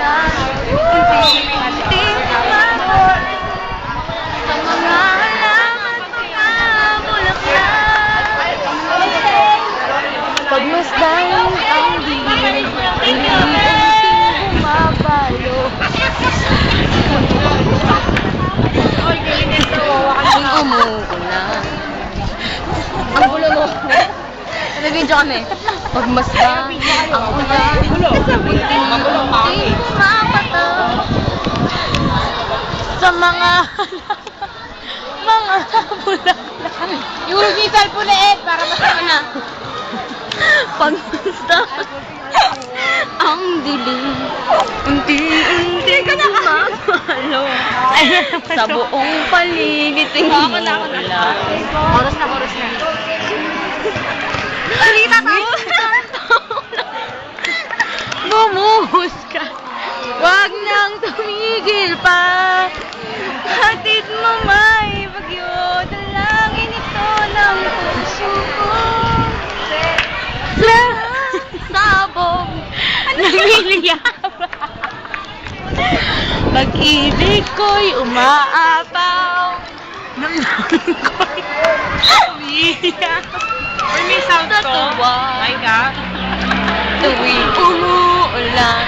ulan, unti-unting umabot sa mga halaman, mga bulaklak. Pagmasdan ang dilim, unti-unting bumabalo. Kung umuulan. Ang gulo mo. Nag-video kami. Pagmasdan ang ulan, unti-unting pumapatak sa mga bulaklak. Iulog niyo yung cellphone na Ed para masama na. Pagmasdan ang dilim, unti-unting bumabalo sa buong paligid ng ulan. Oras na. Salita tayo! Bumuhos ka! Huwag nang tumigil pa! Hatid mo may bagyo, dalangin ito ng puso ko. Sa sabog ng hiliyaba, pag-ibig ko'y umaapaw, damdamin ko'y umiiyak. May sound Sa to. tuwa. My God. Tuwing umuulan,